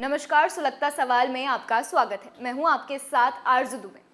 नमस्कार, सुलगता सवाल में आपका स्वागत है। मैं हूं आपके साथ आरजू दुबे।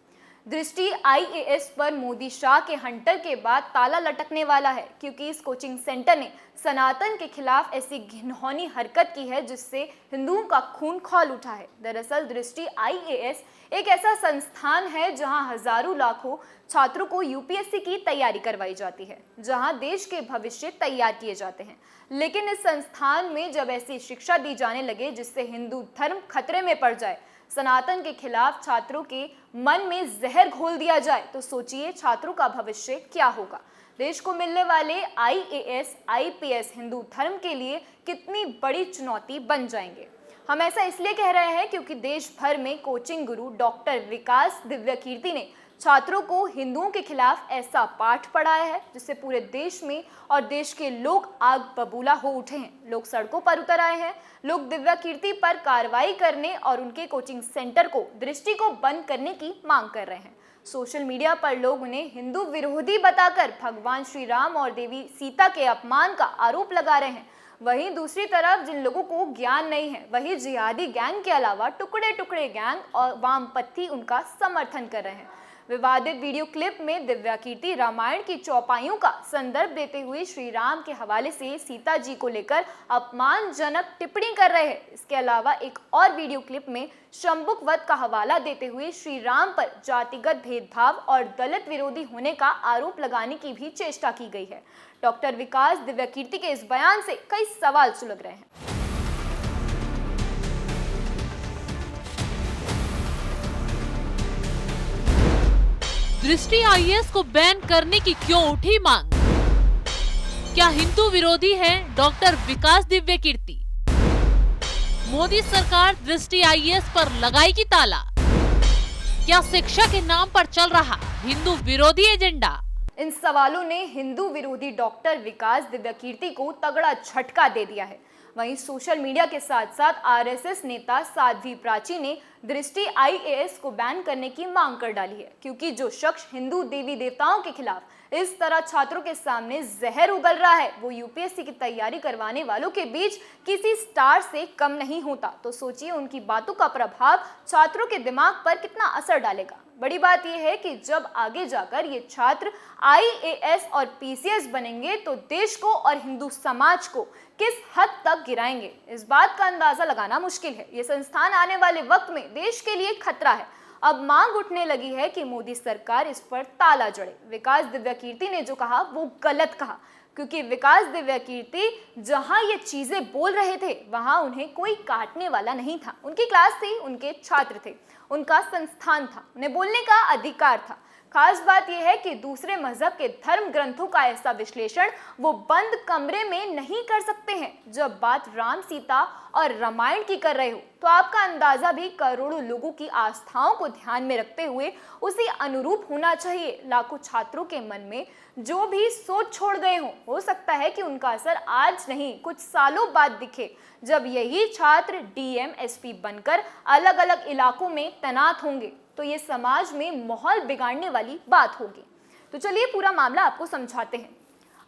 दृष्टि आईएएस पर मोदी शाह के हंटर के बाद ताला लटकने वाला है, क्योंकि इस कोचिंग सेंटर ने सनातन के खिलाफ ऐसी घिनौनी हरकत की है जिससे हिंदुओं का खून खौल उठा है। दरअसल दृष्टि आईएएस एक ऐसा संस्थान है जहां हजारों लाखों छात्रों को यूपीएससी की तैयारी करवाई जाती है, जहां देश के भविष्य तैयार किए जाते हैं। लेकिन इस संस्थान में जब ऐसी शिक्षा दी जाने लगे जिससे हिंदू धर्म खतरे में पड़ जाए, सनातन के खिलाफ छात्रों के मन में जहर घोल दिया जाए, तो सोचिए छात्रों का भविष्य क्या होगा। देश को मिलने वाले आईएएस, आईपीएस हिंदू धर्म के लिए कितनी बड़ी चुनौती बन जाएंगे। हम ऐसा इसलिए कह रहे हैं क्योंकि देश भर में कोचिंग गुरु डॉक्टर विकास दिव्यकीर्ति ने छात्रों को हिंदुओं के खिलाफ ऐसा पाठ पढ़ाया है जिससे पूरे देश में और देश के लोग आग बबूला हो उठे हैं। लोग सड़कों पर उतर आए हैं। लोग दिव्यकीर्ति पर कार्रवाई करने और उनके कोचिंग सेंटर को, दृष्टि को बंद करने की मांग कर रहे हैं। सोशल मीडिया पर लोग उन्हें हिंदू विरोधी बताकर भगवान श्री राम और देवी सीता के अपमान का आरोप लगा रहे हैं। वहीं दूसरी तरफ जिन लोगों को ज्ञान नहीं है, वही जिहादी गैंग के अलावा टुकड़े टुकड़े गैंग और वामपंथी उनका समर्थन कर रहे हैं। विवादित वीडियो क्लिप में दिव्यकीर्ति रामायण की चौपाइयों का संदर्भ देते हुए श्री राम के हवाले से सीता जी को लेकर अपमानजनक टिप्पणी कर रहे हैं। इसके अलावा एक और वीडियो क्लिप में शंबुक वध का हवाला देते हुए श्री राम पर जातिगत भेदभाव और दलित विरोधी होने का आरोप लगाने की भी चेष्टा की गई है। डॉक्टर विकास दिव्यकीर्ति के इस बयान से कई सवाल सुलग रहे हैं। दृष्टि आईएएस को बैन करने की क्यों उठी मांग? क्या हिंदू विरोधी है डॉक्टर विकास दिव्यकीर्ति? मोदी सरकार दृष्टि आईएएस पर लगाएगी ताला? क्या शिक्षा के नाम पर चल रहा हिंदू विरोधी एजेंडा? इन सवालों ने हिंदू विरोधी डॉक्टर विकास दिव्यकीर्ति को तगड़ा झटका दे दिया है। वहीं सोशल मीडिया के साथ साथ आरएसएस नेता साध्वी प्राची ने दृष्टि आईएएस को बैन करने की मांग कर डाली है, क्योंकि जो शख्स हिंदू देवी देवताओं के खिलाफ इस तरह छात्रों के सामने जहर उगल रहा है, वो यूपीएससी की तैयारी करवाने वालों के बीच किसी स्टार से कम नहीं होता। तो सोचिए उनकी बातों का प्रभाव छात्रों के दिमाग पर कितना असर डालेगा। बड़ी बात यह है कि जब आगे जाकर ये छात्र आईएएस और पीसीएस बनेंगे तो देश को और हिंदू समाज को किस हद तक गिराएंगे, इस बात का अंदाजा लगाना मुश्किल है। ये संस्थान आने वाले वक्त में देश के लिए खतरा है। अब मांग उठने लगी है कि मोदी सरकार इस पर ताला जड़े। विकास दिव्यकीर्ति ने जो कहा वो गलत कहा, क्योंकि विकास दिव्यकीर्ति जहां ये चीजें बोल रहे थे वहां उन्हें कोई काटने वाला नहीं था। उनकी क्लास थी, उनके छात्र थे, उनका संस्थान था, उन्हें बोलने का अधिकार था। खास बात यह है कि दूसरे मजहब के धर्म ग्रंथों का ऐसा विश्लेषण वो बंद कमरे में नहीं कर सकते हैं। जब बात राम, सीता और रामायण की कर रहे हो तो आपका अंदाजा भी करोड़ों लोगों की आस्थाओं को ध्यान में रखते हुए उसी अनुरूप होना चाहिए। लाखों छात्रों के मन में जो भी सोच छोड़ गए हो सकता है कि उनका असर आज नहीं कुछ सालों बाद दिखे, जब यही छात्र डीएम, एसपी बनकर अलग अलग इलाकों में तैनात होंगे। तो ये समाज में माहौल बिगाड़ने वाली बात होगी। तो चलिए पूरा मामला आपको समझाते हैं।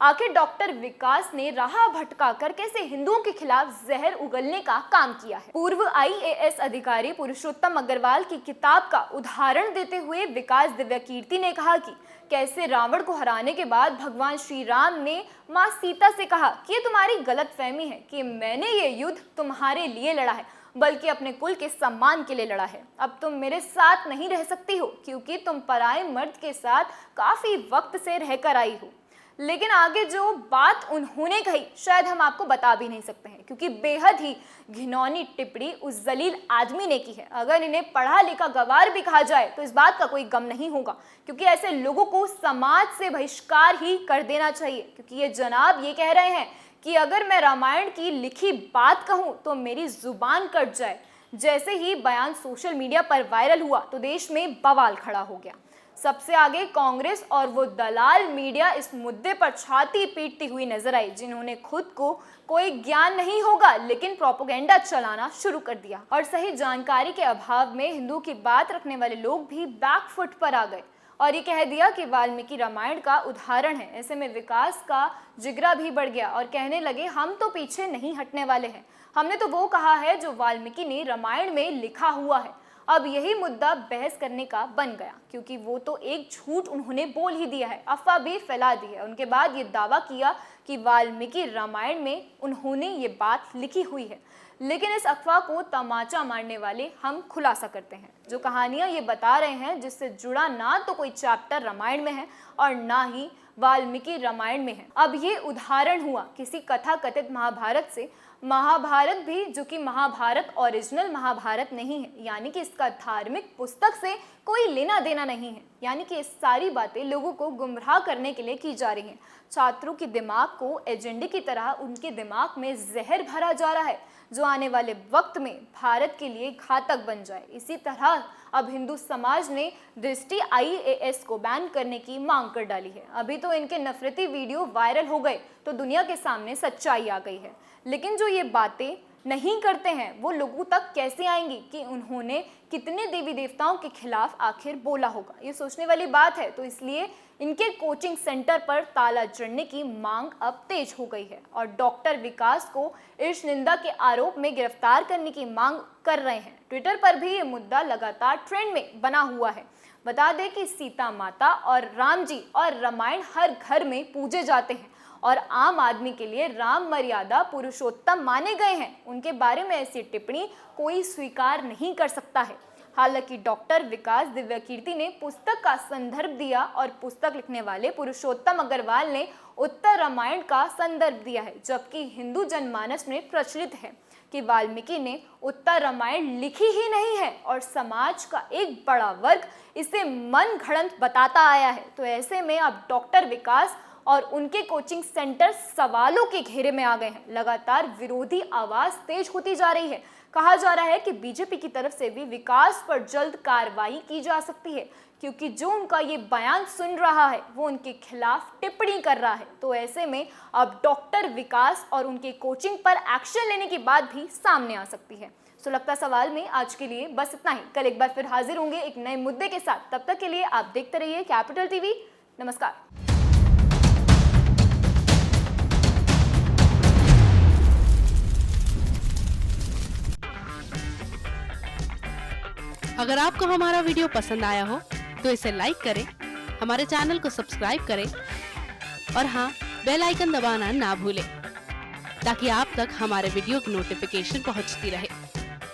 आखिर डॉक्टर विकास ने राह भटकाकर कैसे हिंदुओं के खिलाफ जहर उगलने का काम किया है। पूर्व आईएएस अधिकारी पुरुषोत्तम अग्रवाल की किताब का उदाहरण देते हुए विकास दिव्यकीर्ति ने कहा कि कैसे रावण को हराने के बाद भगवान श्री राम ने माँ सीता से कहा कि ये तुम्हारी गलतफहमी है कि मैंने ये युद्ध तुम्हारे लिए लड़ा है, बल्कि अपने कुल के सम्मान के लिए लड़ा है। अब तुम मेरे साथ नहीं रह सकती हो क्योंकि तुम पराये मर्द के साथ काफी वक्त से रहकर आई हो। लेकिन आगे जो बात उन्होंने कही शायद हम आपको बता भी नहीं सकते हैं, क्योंकि बेहद ही घिनौनी टिप्पणी उस जलील आदमी ने की है। अगर इन्हें पढ़ा लिखा गवार भी कहा जाए तो इस बात का कोई गम नहीं होगा, क्योंकि ऐसे लोगों को समाज से बहिष्कार ही कर देना चाहिए। क्योंकि ये जनाब ये कह रहे हैं कि अगर मैं रामायण की लिखी बात कहूँ तो मेरी जुबान कट जाए। जैसे ही बयान सोशल मीडिया पर वायरल हुआ तो देश में बवाल खड़ा हो गया। सबसे आगे कांग्रेस और वो दलाल मीडिया इस मुद्दे पर छाती पीटती हुई नजर आई, जिन्होंने खुद को कोई ज्ञान नहीं होगा लेकिन प्रोपेगेंडा चलाना शुरू कर दिया। और सही जानकारी के अभाव में हिंदू की बात रखने वाले लोग भी बैकफुट पर आ गए। और ये कह दिया कि वाल्मीकि रामायण का उदाहरण है। ऐसे में विकास का जिगरा भी बढ़ गया और कहने लगे हम तो पीछे नहीं हटने वाले हैं, हमने तो वो कहा है जो वाल्मीकि ने रामायण में लिखा हुआ है। अब यही मुद्दा बहस करने का बन गया, क्योंकि वो तो एक झूठ उन्होंने बोल ही दिया है, अफवाह भी फैला दी है। उनके बाद ये दावा किया कि वाल्मीकि रामायण में उन्होंने ये बात लिखी हुई है। लेकिन इस अफवाह को तमाचा मारने वाले हम खुलासा करते हैं। जो कहानियां ये बता रहे हैं जिससे जुड़ा ना तो कोई चैप्टर रामायण में है और ना ही वाल्मीकि रामायण में है। अब ये उदाहरण हुआ किसी कथा कथित महाभारत से। महाभारत भी, जो कि महाभारत ओरिजिनल महाभारत नहीं है, यानी कि इसका धार्मिक पुस्तक से कोई लेना देना नहीं है। यानी कि ये सारी बातें लोगों को गुमराह करने के लिए की जा रही हैं। छात्रों के दिमाग को एजेंडे की तरह उनके दिमाग में जहर भरा जा रहा है, जो आने वाले वक्त में भारत के लिए घातक बन जाए। इसी तरह अब हिंदू समाज ने दृष्टि IAS को बैन करने की मांग कर डाली है। अभी तो इनके नफरती वीडियो वायरल हो गए तो दुनिया के सामने सच्चाई आ गई है। लेकिन जो ये बातें नहीं करते हैं वो लोगों तक कैसे आएंगी कि उन्होंने कितने देवी देवताओं के खिलाफ आखिर बोला होगा, ये सोचने वाली बात है। तो इसलिए इनके कोचिंग सेंटर पर ताला जड़ने की मांग अब तेज हो गई है और डॉक्टर विकास को ईर्ष निंदा के आरोप में गिरफ्तार करने की मांग कर रहे हैं। ट्विटर पर भी ये मुद्दा लगातार ट्रेंड में बना हुआ है। बता दें कि सीता माता और राम जी और रामायण हर घर में पूजे जाते हैं और आम आदमी के लिए राम मर्यादा पुरुषोत्तम माने गए हैं। उनके बारे में ऐसी टिप्पणी कोई स्वीकार नहीं कर सकता है। हालांकि डॉक्टर विकास दिव्यकीर्ति ने पुस्तक का संदर्भ दिया और पुस्तक लिखने वाले पुरुषोत्तम अग्रवाल ने उत्तर रामायण का संदर्भ दिया है, जबकि हिंदू जनमानस में प्रचलित है कि वाल्मीकि ने उत्तर रामायण लिखी ही नहीं है और समाज का एक बड़ा वर्ग इसे मन घड़ंत बताता आया है। तो ऐसे में अब डॉक्टर विकास और उनके कोचिंग सेंटर सवालों के घेरे में आ गए हैं। लगातार विरोधी आवाज तेज होती जा रही है। कहा जा रहा है कि बीजेपी की तरफ से भी विकास पर जल्द कार्रवाई की जा सकती है, क्योंकि जो उनका ये बयान सुन रहा है वो उनके खिलाफ टिप्पणी कर रहा है। तो ऐसे में अब डॉक्टर विकास और उनके कोचिंग पर एक्शन लेने की बात भी सामने आ सकती है। सुलगता सवाल में आज के लिए बस इतना ही। कल एक बार फिर हाजिर होंगे एक नए मुद्दे के साथ। तब तक के लिए आप देखते रहिए कैपिटल टीवी। नमस्कार। अगर आपको हमारा वीडियो पसंद आया हो तो इसे लाइक करें, हमारे चैनल को सब्सक्राइब करें और हाँ, बेल आइकन दबाना ना भूलें ताकि आप तक हमारे वीडियो की नोटिफिकेशन पहुंचती रहे।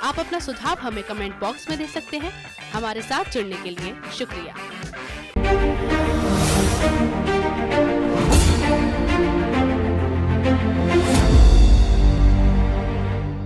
आप अपना सुझाव हमें कमेंट बॉक्स में दे सकते हैं। हमारे साथ जुड़ने के लिए शुक्रिया।